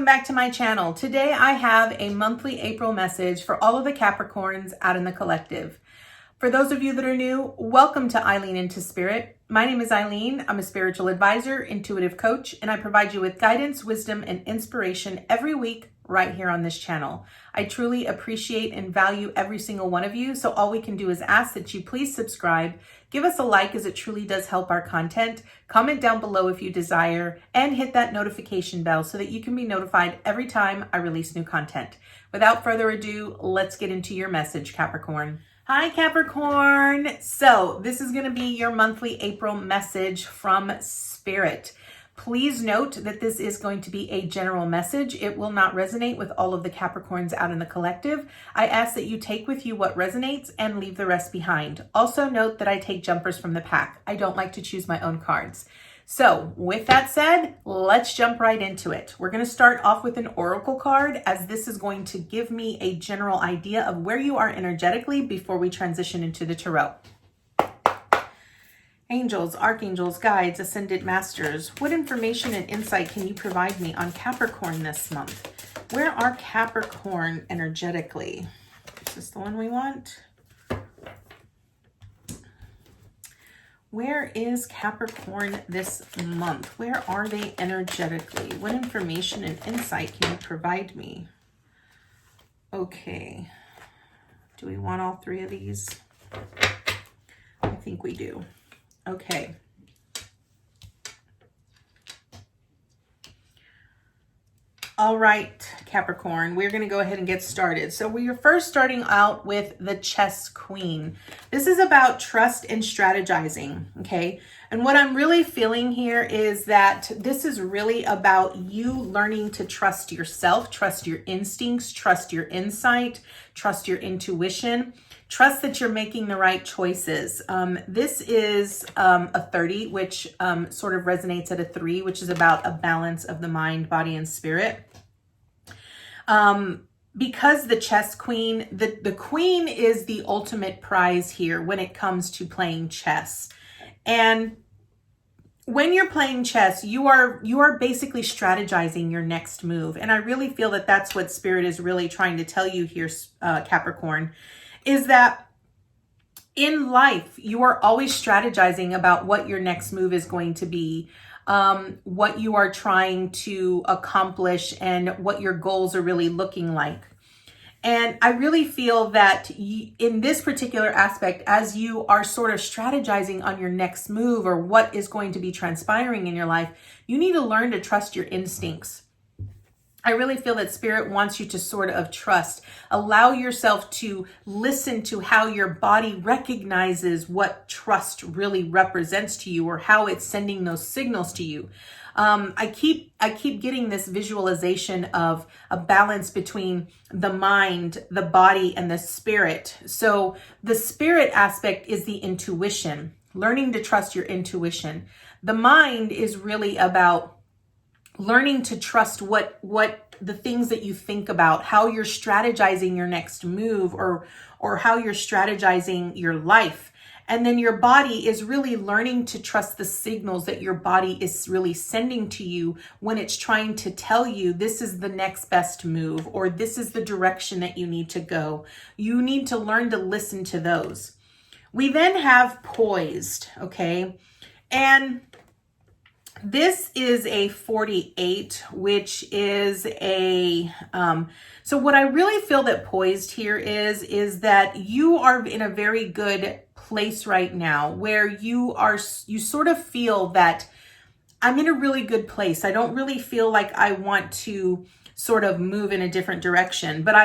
back to my channel. Today I have a monthly April message for all of the Capricorns out in the collective. For those of you that are new, welcome to Eileen Into Spirit. My name is Eileen. I'm a spiritual advisor, intuitive coach, and I provide you with guidance, wisdom, and inspiration every week right here on this channel. I truly appreciate and value every single one of you, so all we can do is ask that you please subscribe, give us a like as it truly does help our content, comment down below if you desire, and hit that notification bell so that you can be notified every time I release new content. Without further ado, let's get into your message, Capricorn. Hi, Capricorn. So this is going to be your monthly April message from Spirit. Please note that this is going to be a general message. It will not resonate with all of the Capricorns out in the collective. I ask that you take with you what resonates and leave the rest behind. Also note that I take jumpers from the pack. I don't like to choose my own cards. So with that said, let's jump right into it. We're going to start off with an oracle card, as this is going to give me a general idea of where you are energetically before we transition into the tarot. Angels, archangels, guides, ascended masters, what information and insight can you provide me on Capricorn this month? Where are Capricorn energetically? Is this the one we want? Where is Capricorn this month? Where are they energetically? What information and insight can you provide me? Okay. Do we want all three of these? I think we do. Okay. All right, Capricorn, we're going to go ahead and get started. So we are first starting out with the Chess Queen. This is about trust and strategizing, okay? And what I'm really feeling here is that this is really about you learning to trust yourself, trust your instincts, trust your insight, trust your intuition. Trust that you're making the right choices. This is a 30, which sort of resonates at a 3, which is about a balance of the mind, body, and spirit. Because the Chess Queen, the Queen is the ultimate prize here when it comes to playing chess. And when you're playing chess, you are basically strategizing your next move. And I really feel that that's what Spirit is really trying to tell you here, Capricorn, is that in life, you are always strategizing about what your next move is going to be, what you are trying to accomplish, and what your goals are really looking like. And I really feel that in this particular aspect, as you are sort of strategizing on your next move or what is going to be transpiring in your life, you need to learn to trust your instincts. I really feel that Spirit wants you to sort of trust, allow yourself to listen to how your body recognizes what trust really represents to you, or how it's sending those signals to you. I keep getting this visualization of a balance between the mind, the body, and the spirit. So the spirit aspect is the intuition, learning to trust your intuition. The mind is really about learning to trust what the things that you think about, how you're strategizing your next move, or how you're strategizing your life. And then your body is really learning to trust the signals that your body is really sending to you when it's trying to tell you this is the next best move, or this is the direction that you need to go. You need to learn to listen to those. We then have poised, okay? And this is a 48, which is a, so what I really feel that poised here is that you are in a very good place right now where you sort of feel that I'm in a really good place. I don't really feel like I want to sort of move in a different direction, but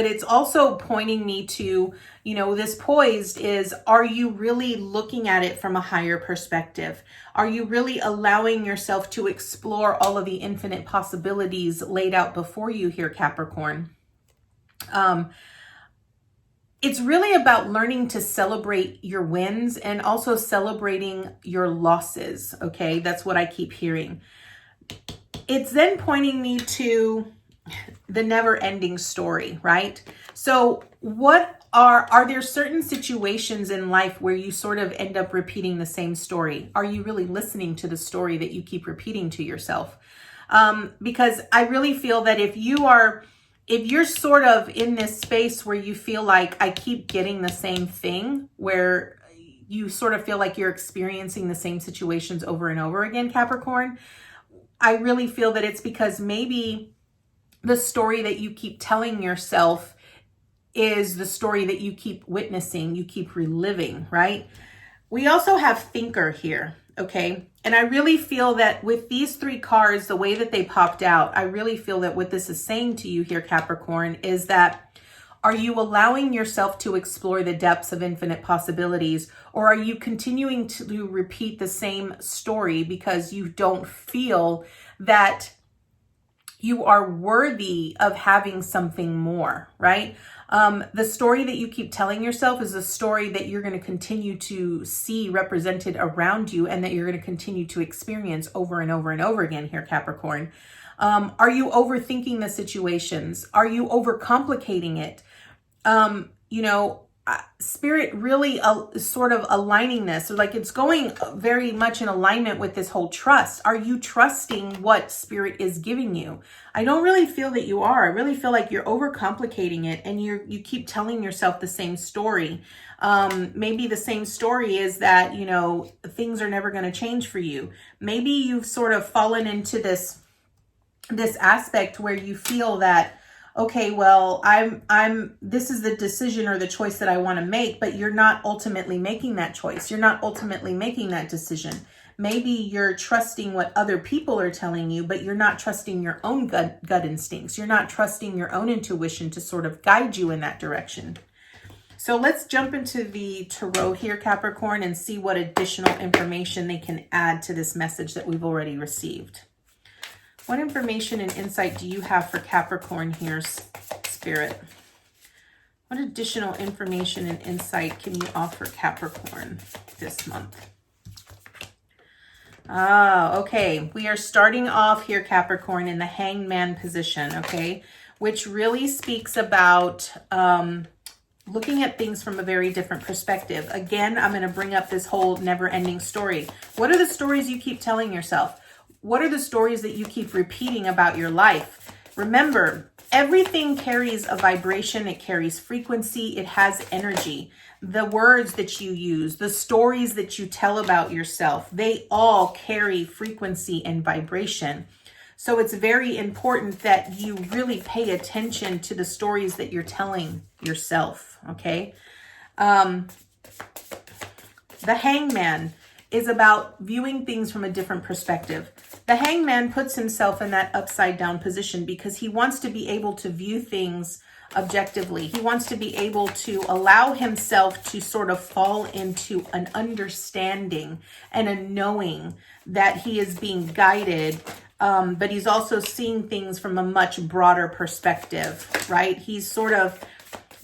it's also pointing me to, this poised is, are you really looking at it from a higher perspective? Are you really allowing yourself to explore all of the infinite possibilities laid out before you here, Capricorn? It's really about learning to celebrate your wins and also celebrating your losses, okay? That's what I keep hearing. It's then pointing me to the never-ending story, right? So are there certain situations in life where you sort of end up repeating the same story? Are you really listening to the story that you keep repeating to yourself? Because I really feel that if you're sort of in this space where you feel like I keep getting the same thing, where you sort of feel like you're experiencing the same situations over and over again, Capricorn, I really feel that it's because maybe the story that you keep telling yourself is the story that you keep witnessing, you keep reliving, right? We also have thinker here, okay? And I really feel that with these three cards, the way that they popped out, I really feel that what this is saying to you here, Capricorn, is that are you allowing yourself to explore the depths of infinite possibilities, or are you continuing to repeat the same story because you don't feel that you are worthy of having something more, right? The story that you keep telling yourself is a story that you're going to continue to see represented around you and that you're going to continue to experience over and over and over again here, Capricorn. Are you overthinking the situations? Are you overcomplicating it? Spirit really sort of aligning this, so like it's going very much in alignment with this whole trust. Are you trusting what Spirit is giving you? I don't really feel that you are. I really feel like you're overcomplicating it and you keep telling yourself the same story. Maybe the same story is that, things are never going to change for you. Maybe you've sort of fallen into this aspect where you feel that, okay, well, this is the decision or the choice that I want to make, but you're not ultimately making that choice. You're not ultimately making that decision. Maybe you're trusting what other people are telling you, but you're not trusting your own gut instincts. You're not trusting your own intuition to sort of guide you in that direction. So let's jump into the tarot here, Capricorn, and see what additional information they can add to this message that we've already received. What information and insight do you have for Capricorn here, Spirit? What additional information and insight can you offer Capricorn this month? Okay. We are starting off here, Capricorn, in the Hanged Man position, okay? Which really speaks about looking at things from a very different perspective. Again, I'm going to bring up this whole never-ending story. What are the stories you keep telling yourself? What are the stories that you keep repeating about your life? Remember, everything carries a vibration. It carries frequency. It has energy. The words that you use, the stories that you tell about yourself, they all carry frequency and vibration. So it's very important that you really pay attention to the stories that you're telling yourself, okay? The Hangman is about viewing things from a different perspective. The Hangman puts himself in that upside down position because he wants to be able to view things objectively. He wants to be able to allow himself to sort of fall into an understanding and a knowing that he is being guided, but he's also seeing things from a much broader perspective, right? He's sort of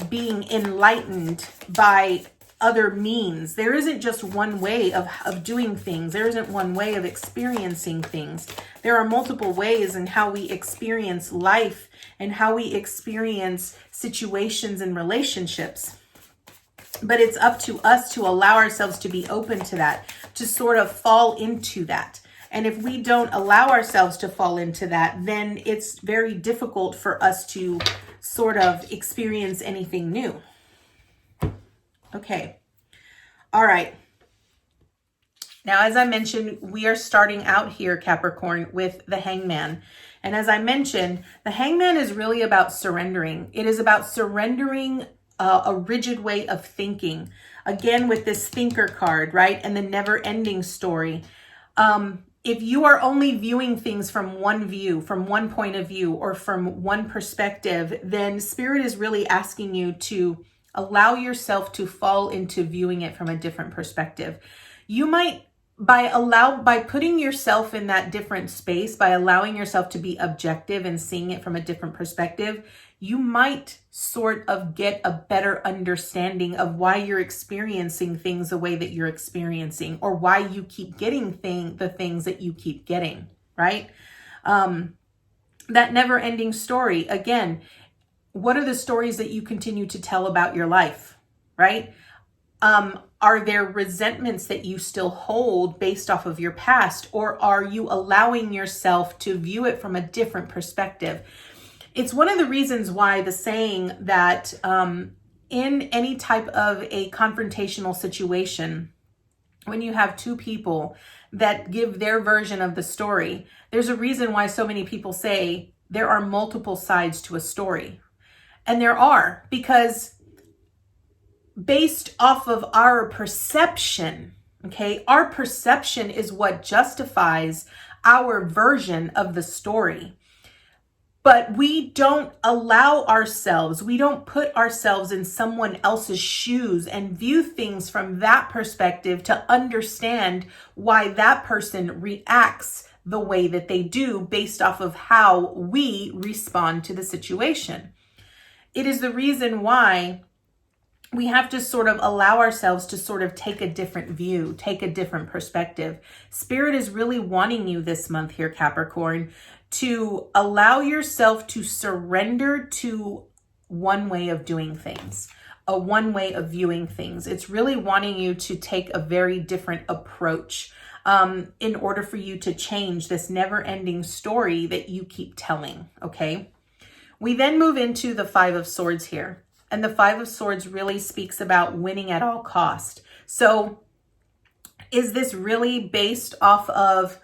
being enlightened by other means. There isn't just one way of doing things. There isn't one way of experiencing things. There are multiple ways in how we experience life and how we experience situations and relationships. But it's up to us to allow ourselves to be open to that, to sort of fall into that. And if we don't allow ourselves to fall into that, then it's very difficult for us to sort of experience anything new. Okay. All right. Now, as I mentioned, we are starting out here, Capricorn, with the Hangman. And as I mentioned, the Hangman is really about surrendering. It is about surrendering a rigid way of thinking. Again, with this thinker card, right? And the never-ending story. If you are only viewing things from one view, from one point of view, or from one perspective, then Spirit is really asking you to allow yourself to fall into viewing it from a different perspective. You might, by putting yourself in that different space, by allowing yourself to be objective and seeing it from a different perspective, you might sort of get a better understanding of why you're experiencing things the way that you're experiencing, or why you keep getting the things that you keep getting, right? That never-ending story, again, what are the stories that you continue to tell about your life, right? Are there resentments that you still hold based off of your past, or are you allowing yourself to view it from a different perspective? It's one of the reasons why the saying that in any type of a confrontational situation, when you have two people that give their version of the story, there's a reason why so many people say there are multiple sides to a story. And there are, because based off of our perception, okay, our perception is what justifies our version of the story. But we don't allow ourselves, we don't put ourselves in someone else's shoes and view things from that perspective to understand why that person reacts the way that they do based off of how we respond to the situation. It is the reason why we have to sort of allow ourselves to sort of take a different view, take a different perspective. Spirit is really wanting you this month here, Capricorn, to allow yourself to surrender to one way of doing things, a one way of viewing things. It's really wanting you to take a very different approach in order for you to change this never-ending story that you keep telling, okay? We then move into the Five of Swords here. And the Five of Swords really speaks about winning at all cost. So is this really based off of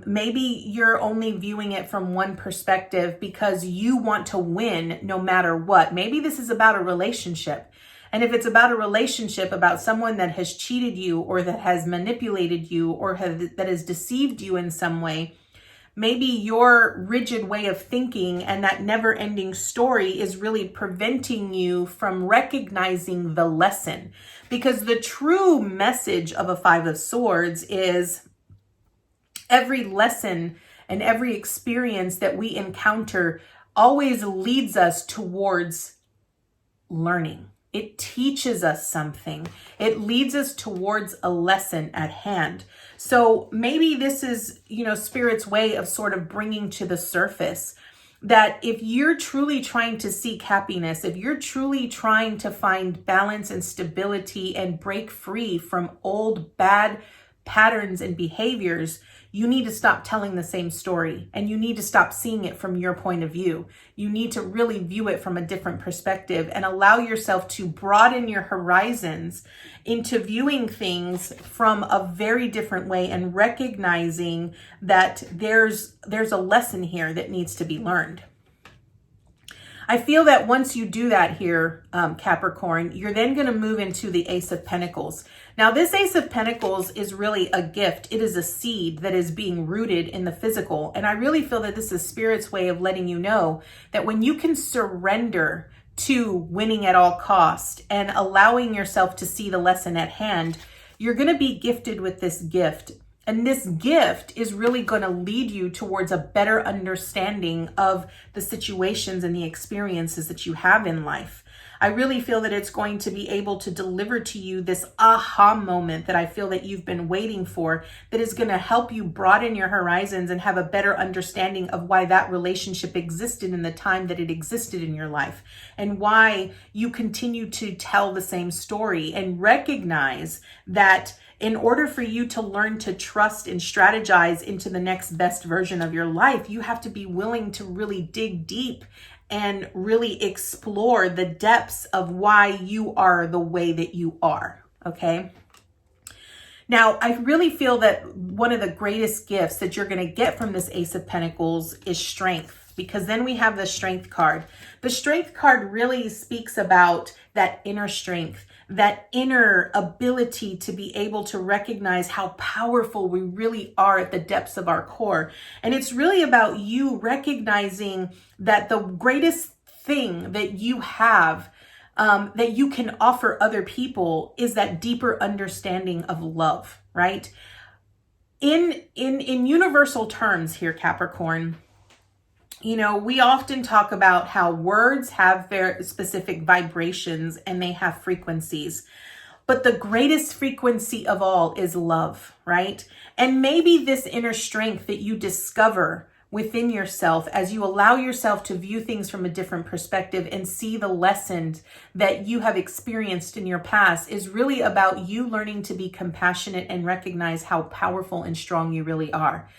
maybe you're only viewing it from one perspective because you want to win no matter what? Maybe this is about a relationship. And if it's about a relationship, about someone that has cheated you or that has manipulated you or that has deceived you in some way, maybe your rigid way of thinking and that never-ending story is really preventing you from recognizing the lesson. Because the true message of a Five of Swords is every lesson and every experience that we encounter always leads us towards learning. It teaches us something. It leads us towards a lesson at hand. So maybe this is, Spirit's way of sort of bringing to the surface that if you're truly trying to seek happiness, if you're truly trying to find balance and stability and break free from old bad patterns and behaviors, you need to stop telling the same story and you need to stop seeing it from your point of view. You need to really view it from a different perspective and allow yourself to broaden your horizons into viewing things from a very different way and recognizing that there's a lesson here that needs to be learned. I feel that once you do that here, Capricorn, you're then going to move into the Ace of Pentacles. Now, this Ace of Pentacles is really a gift. It is a seed that is being rooted in the physical. And I really feel that this is Spirit's way of letting you know that when you can surrender to winning at all cost and allowing yourself to see the lesson at hand, you're going to be gifted with this gift. And this gift is really going to lead you towards a better understanding of the situations and the experiences that you have in life. I really feel that it's going to be able to deliver to you this aha moment that I feel that you've been waiting for, that is going to help you broaden your horizons and have a better understanding of why that relationship existed in the time that it existed in your life and why you continue to tell the same story, and recognize that in order for you to learn to trust and strategize into the next best version of your life, you have to be willing to really dig deep and really explore the depths of why you are the way that you are, okay? Now, I really feel that one of the greatest gifts that you're going to get from this Ace of Pentacles is strength, because then we have the Strength card. The Strength card really speaks about that inner strength, that inner ability to be able to recognize how powerful we really are at the depths of our core. And it's really about you recognizing that the greatest thing that you have, that you can offer other people, is that deeper understanding of love, right? In universal terms here, Capricorn, we often talk about how words have very specific vibrations and they have frequencies. But the greatest frequency of all is love, right? And maybe this inner strength that you discover within yourself, as you allow yourself to view things from a different perspective and see the lessons that you have experienced in your past, is really about you learning to be compassionate and recognize how powerful and strong you really are.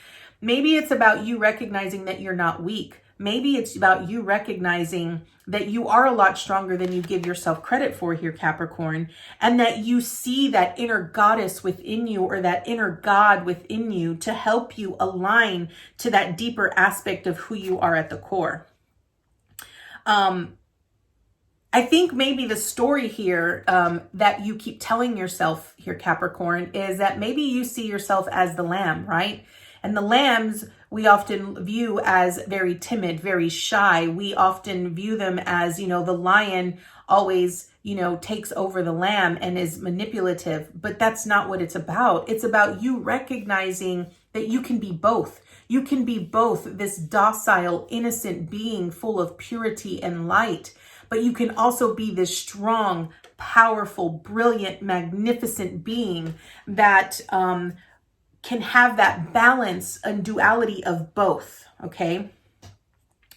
Maybe it's about you recognizing that you're not weak. Maybe it's about you recognizing that you are a lot stronger than you give yourself credit for here, Capricorn, and that you see that inner goddess within you, or that inner God within you, to help you align to that deeper aspect of who you are at the core. I think maybe the story here that you keep telling yourself here, Capricorn, is that maybe you see yourself as the lamb, right? And the lambs we often view as very timid, very shy. We often view them as, the lion always, takes over the lamb and is manipulative. But that's not what it's about. It's about you recognizing that you can be both. You can be both this docile, innocent being full of purity and light, but you can also be this strong, powerful, brilliant, magnificent being that can have that balance and duality of both, okay?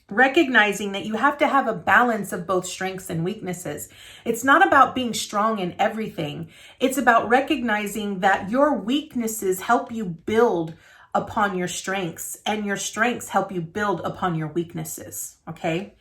Recognizing that you have to have a balance of both strengths and weaknesses. It's not about being strong in everything. It's about recognizing that your weaknesses help you build upon your strengths, and your strengths help you build upon your weaknesses, okay?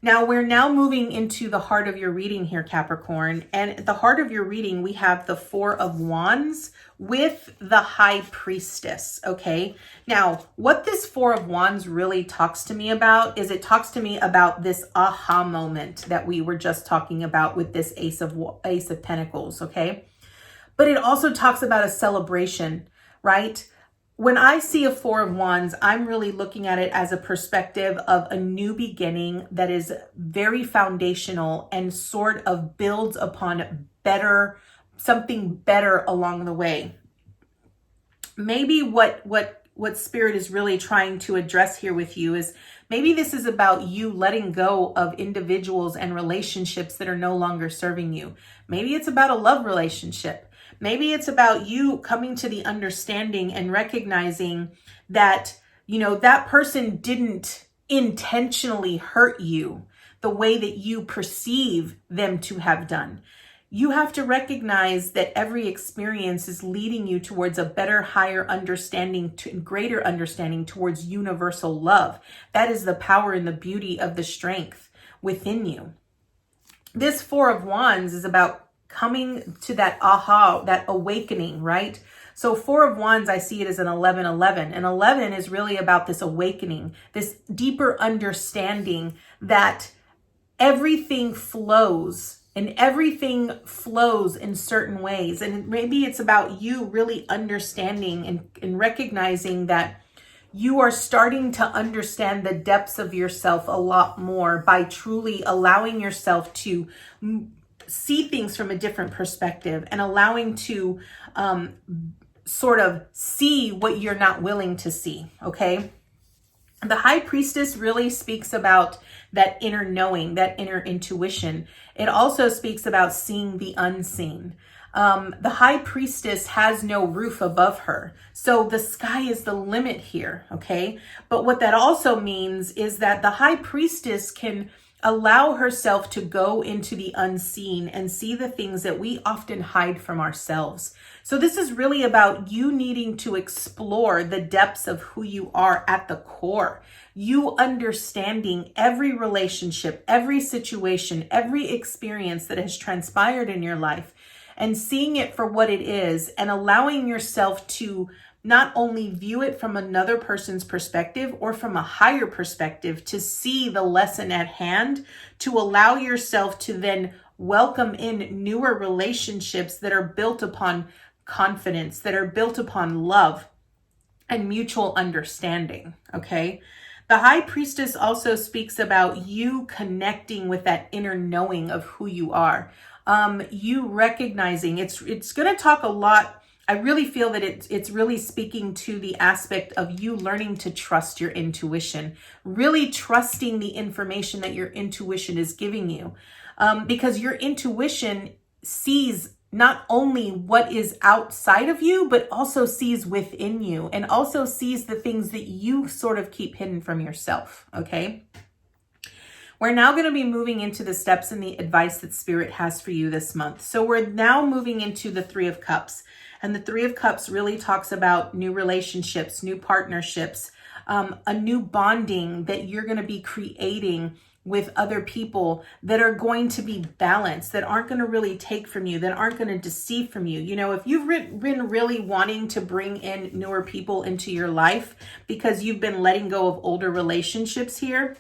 Now, we're now moving into the heart of your reading here, Capricorn. And at the heart of your reading, we have the Four of Wands with the High Priestess, okay? Now, what this Four of Wands really talks to me about is it talks to me about this aha moment that we were just talking about with this Ace of Pentacles, okay? But it also talks about a celebration, right? When I see a Four of Wands, I'm really looking at it as a perspective of a new beginning that is very foundational and sort of builds upon something better along the way. Maybe what Spirit is really trying to address here with you is maybe this is about you letting go of individuals and relationships that are no longer serving you. Maybe it's about a love relationship. Maybe it's about you coming to the understanding and recognizing that, that person didn't intentionally hurt you the way that you perceive them to have done. You have to recognize that every experience is leading you towards a better, higher understanding, greater understanding towards universal love. That is the power and the beauty of the strength within you. This Four of Wands is about coming to that aha, that awakening, right? So Four of Wands, I see it as an 11-11. And 11 is really about this awakening, this deeper understanding that everything flows and everything flows in certain ways. And maybe it's about you really understanding and recognizing that you are starting to understand the depths of yourself a lot more by truly allowing yourself to see things from a different perspective and allowing to sort of see what you're not willing to see, okay? The High Priestess really speaks about that inner knowing, that inner intuition. It also speaks about seeing the unseen. The High Priestess has no roof above her, so the sky is the limit here, okay? But what that also means is that the High Priestess can allow herself to go into the unseen and see the things that we often hide from ourselves. So this is really about you needing to explore the depths of who you are at the core. You understanding every relationship, every situation, every experience that has transpired in your life, and seeing it for what it is, and allowing yourself to not only view it from another person's perspective or from a higher perspective, to see the lesson at hand, to allow yourself to then welcome in newer relationships that are built upon confidence, that are built upon love and mutual understanding, okay? The High Priestess also speaks about you connecting with that inner knowing of who you are. You recognizing, it's going to talk a lot. I really feel that it's really speaking to the aspect of you learning to trust your intuition, really trusting the information that your intuition is giving you, because your intuition sees not only what is outside of you, but also sees within you and also sees the things that you sort of keep hidden from yourself, okay? We're now going to be moving into the steps and the advice that Spirit has for you this month. So we're now moving into the Three of Cups. And the Three of Cups really talks about new relationships, new partnerships, a new bonding that you're going to be creating with other people that are going to be balanced, that aren't going to really take from you, that aren't going to deceive from you. You know, if you've been really wanting to bring in newer people into your life because you've been letting go of older relationships here,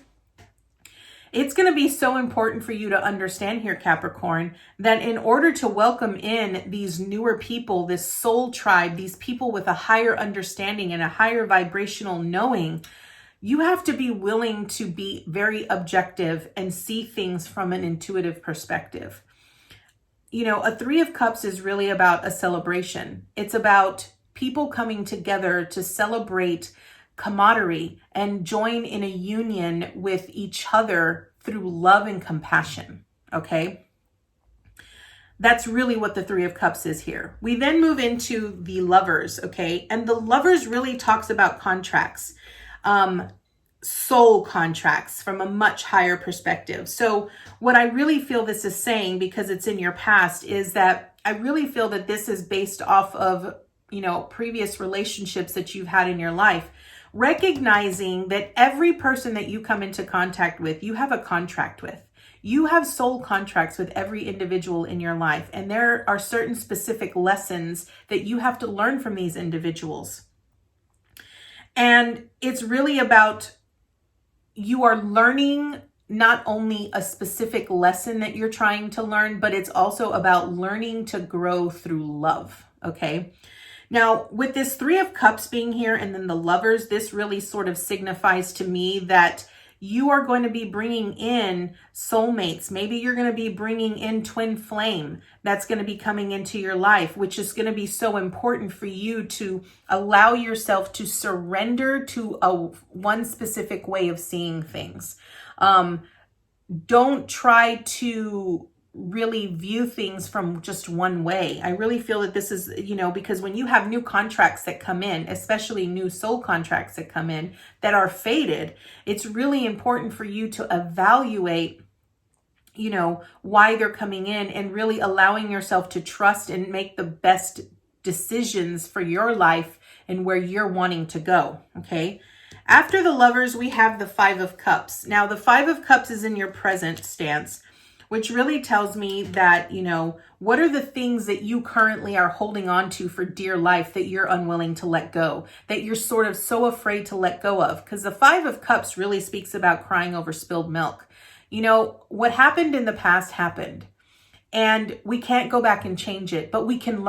it's going to be so important for you to understand here, Capricorn, that in order to welcome in these newer people, this soul tribe, these people with a higher understanding and a higher vibrational knowing, you have to be willing to be very objective and see things from an intuitive perspective. You know, a Three of Cups is really about a celebration. It's about people coming together to celebrate camaraderie and join in a union with each other through love and compassion, okay? That's really what the Three of Cups is here. We then move into the Lovers, okay? And the Lovers really talks about contracts. Soul contracts from a much higher perspective. So what I really feel this is saying, because it's in your past, is that I really feel that this is based off of, you know, previous relationships that you've had in your life, recognizing that every person that you come into contact with, you have a contract with. You have soul contracts with every individual in your life, and there are certain specific lessons that you have to learn from these individuals. And it's really about, you are learning not only a specific lesson that you're trying to learn, but it's also about learning to grow through love, okay? Now, with this Three of Cups being here and then the Lovers, this really sort of signifies to me that you are going to be bringing in soulmates. Maybe you're going to be bringing in twin flame that's going to be coming into your life, which is going to be so important for you to allow yourself to surrender to one specific way of seeing things. Don't try to really view things from just one way. I really feel that this is, you know, because when you have new contracts that come in, especially new soul contracts that come in that are fated, it's really important for you to evaluate, you know, why they're coming in and really allowing yourself to trust and make the best decisions for your life and where you're wanting to go, okay? After the Lovers, we have the Five of Cups. Now, the Five of Cups is in your present stance, which really tells me that, you know, what are the things that you currently are holding on to for dear life that you're unwilling to let go, that you're sort of so afraid to let go of? Because the Five of Cups really speaks about crying over spilled milk. You know, what happened in the past happened, and we can't go back and change it, but we can learn